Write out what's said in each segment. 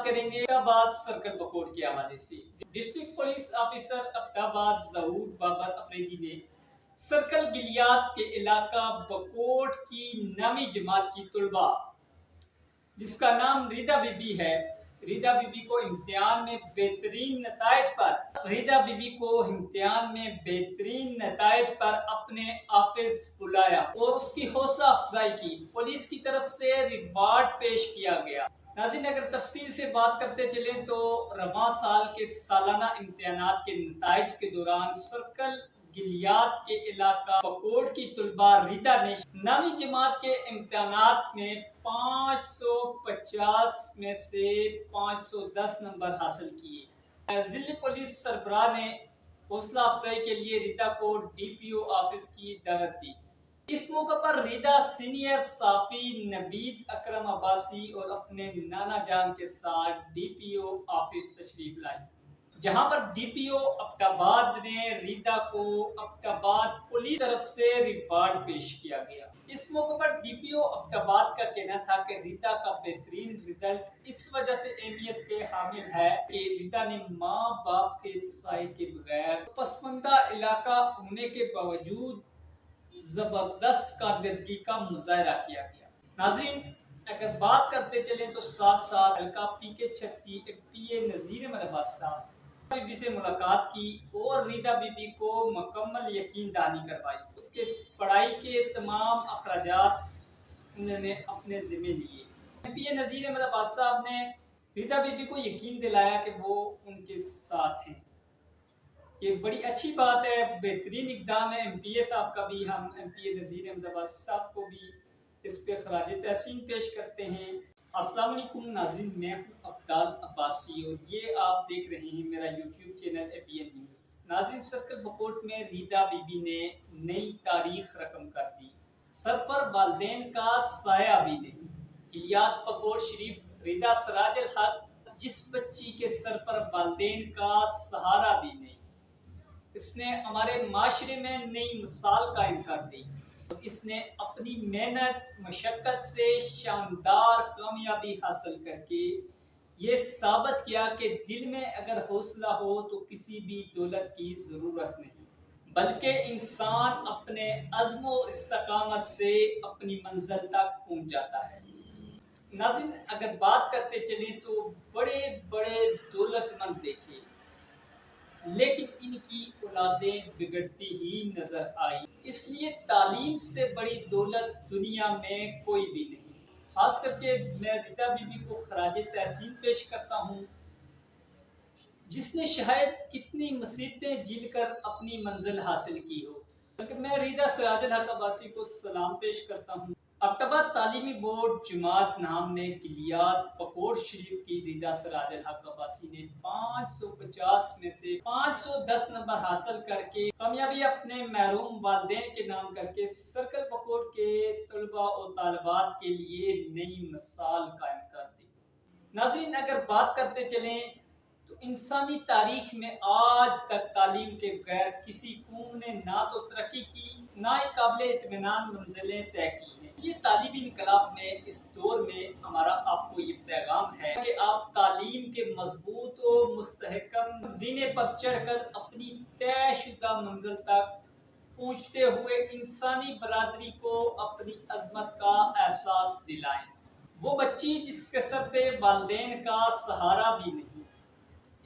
کریں گے ابٹاباد سرکل بکوٹ کے حوالے سے۔ ڈسٹرکٹ پولیس آفیسر ابٹاباد ظہور بابر افریدی نے سرکل گلیات کے علاقہ بکوٹ کی 9ویں جماعت کی طلبہ جس کا نام ریدا بی بی ہے، ریدا بی بی کو امتحان میں بہترین نتائج پر اپنے آفس بلایا اور اس کی حوصلہ افزائی کی۔ پولیس کی طرف سے ریوارڈ پیش کیا گیا۔ ناظرین، اگر تفصیل سے بات کرتے چلیں تو رواں سال کے سالانہ امتحانات کے نتائج کے دوران سرکل گلیات کے علاقہ بکوٹ کی طلبہ ریدا نے 9ویں جماعت کے امتحانات میں 550 میں سے 510 نمبر حاصل کیے۔ ضلع پولیس سربراہ نے حوصلہ افزائی کے لیے ریدا کو ڈی پی او آفس کی دعوت دی۔ اس موقع پر ریدا سینئر صحافی نوید اکرم عباسی اور اپنے نانا جان کے ساتھ ڈی پی او آفس تشریف لائی، جہاں پر ڈی پی او ابٹاباد نے ریدا کو ابٹاباد پولیس طرف سے ریوارڈ پیش کیا گیا۔ اس موقع پر ڈی پی او ابٹاباد کا کہنا تھا کہ ریدا کا بہترین رزلٹ اس وجہ سے اہمیت کے حامل ہے کہ ریدا نے ماں باپ کے سائے کے بغیر پسماندہ علاقہ ہونے کے باوجود زبردست کارکردگی کا مظاہرہ کیا گیا۔ ناظرین، اگر بات کرتے چلیں تو ساتھ ساتھ حلقہ پی کے 36 ایم پی اے نذیر احمد عباس صاحب بی بی سے ملاقات کی اور ریدا بی بی کو مکمل یقین دہانی کروائی۔ اس کے پڑھائی کے تمام اخراجات انہوں نے اپنے ذمہ لیے۔ ایم پی اے نذیر احمد عباس صاحب نے ریدا بی بی کو یقین دلایا کہ وہ ان کے ساتھ ہیں۔ یہ بڑی اچھی بات ہے، بہترین اقدام ہے ایم پی اے صاحب کا بھی۔ ہم ایم پی اے نذیر احمد عباس صاحب کو بھی اس پہ خراج تحسین پیش کرتے ہیں۔ السلام علیکم ناظرین، میں ہوں عبدال عباسی اور یہ آپ دیکھ رہے ہیں میرا YouTube channel A B N news. ناظرین، سرکل بکوٹ میں ریدا بی بی نے نئی تاریخ رقم کر دی۔ سر پر والدین کا سایہ بھی نہیں۔ گلیات بکوٹ شریف ریدا سراج الحق، جس بچی کے سر پر والدین کا سہارا بھی نہیں، اس نے ہمارے معاشرے میں نئی مثال قائم کر دی۔ اس نے اپنی محنت مشقت سے شاندار کامیابی حاصل کر کے یہ ثابت کیا کہ دل میں اگر حوصلہ ہو تو کسی بھی دولت کی ضرورت نہیں، بلکہ انسان اپنے عزم و استقامت سے اپنی منزل تک پہنچ جاتا ہے۔ ناظرین، اگر بات کرتے چلیں تو بڑے بڑے دولت مند دیکھے لیکن ان کی اولادیں بگڑتی ہی نظر آئی۔ اس لیے تعلیم سے بڑی دولت دنیا میں کوئی بھی نہیں۔ خاص کر کے میں ریدا بی بی کو خراج تحسین پیش کرتا ہوں، جس نے شاید کتنی مصیبتیں جھیل کر اپنی منزل حاصل کی ہو۔ بلکہ میں ریدا سراج الحق عباسی کو سلام پیش کرتا ہوں۔ ابٹاباد تعلیمی بورڈ جماعت نام میں گلیات بکوٹ شریف کی ریدا سراج الحق عباسی نے 550 میں سے 510 نمبر حاصل کر کے کامیابی اپنے محروم والدین کے نام کر کے سرکل بکوٹ کے طلباء و طالبات کے لیے نئی مثال قائم کر دی۔ ناظرین، اگر بات کرتے چلیں تو انسانی تاریخ میں آج تک تعلیم کے بغیر کسی قوم نے نہ تو ترقی کی، نہ ہی قابل اطمینان منزلیں طے کی ہیں۔ یہ تعلیمی انقلاب میں اس دور میں ہمارا آپ کو یہ پیغام ہے کہ آپ تعلیم کے مضبوط و مستحکم زینے پر چڑھ کر اپنی طے شدہ منزل تک پہنچتے ہوئے انسانی برادری کو اپنی عظمت کا احساس دلائیں۔ وہ بچی جس کے سر پہ والدین کا سہارا بھی نہیں،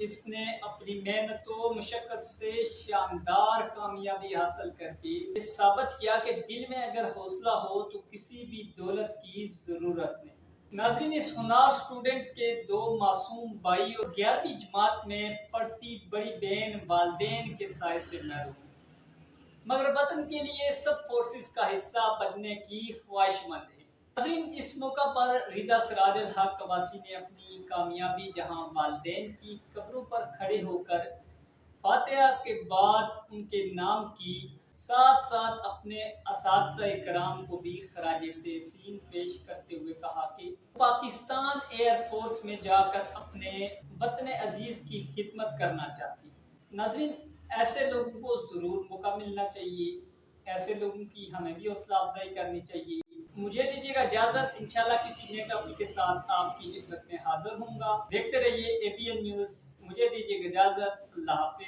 اس نے اپنی محنت و مشقت سے شاندار کامیابی حاصل کر کے یہ ثابت کیا کہ دل میں اگر حوصلہ ہو تو کسی بھی دولت کی ضرورت نہیں۔ ناظرین، اس ہونہار اسٹوڈنٹ کے دو معصوم بھائی اور 11ویں جماعت میں پڑھتی بڑی بہن والدین کے سائے سے محروم، مگر وطن کے لیے سب فورسز کا حصہ بننے کی خواہش مند ہے۔ ناظرین، اس موقع پر ریدا سراج الحق عباسی نے اپنی کامیابی جہاں والدین کی قبروں پر کھڑے ہو کر فاتحہ کے بعد ان کے نام کی، ساتھ ساتھ اپنے اساتذہ کرام کو بھی خراج تحسین پیش کرتے ہوئے کہا کہ پاکستان ایئر فورس میں جا کر اپنے وطن عزیز کی خدمت کرنا چاہتی۔ ناظرین، ایسے لوگوں کو ضرور موقع ملنا چاہیے، ایسے لوگوں کی ہمیں بھی حوصلہ افزائی کرنی چاہیے۔ مجھے دیجیے گا اجازت، انشاءاللہ کسی نئے ٹاپک کے ساتھ آپ کی خدمت میں حاضر ہوں گا۔ دیکھتے رہیے ABN نیوز، مجھے دیجیے گا اجازت، اللہ حافظ۔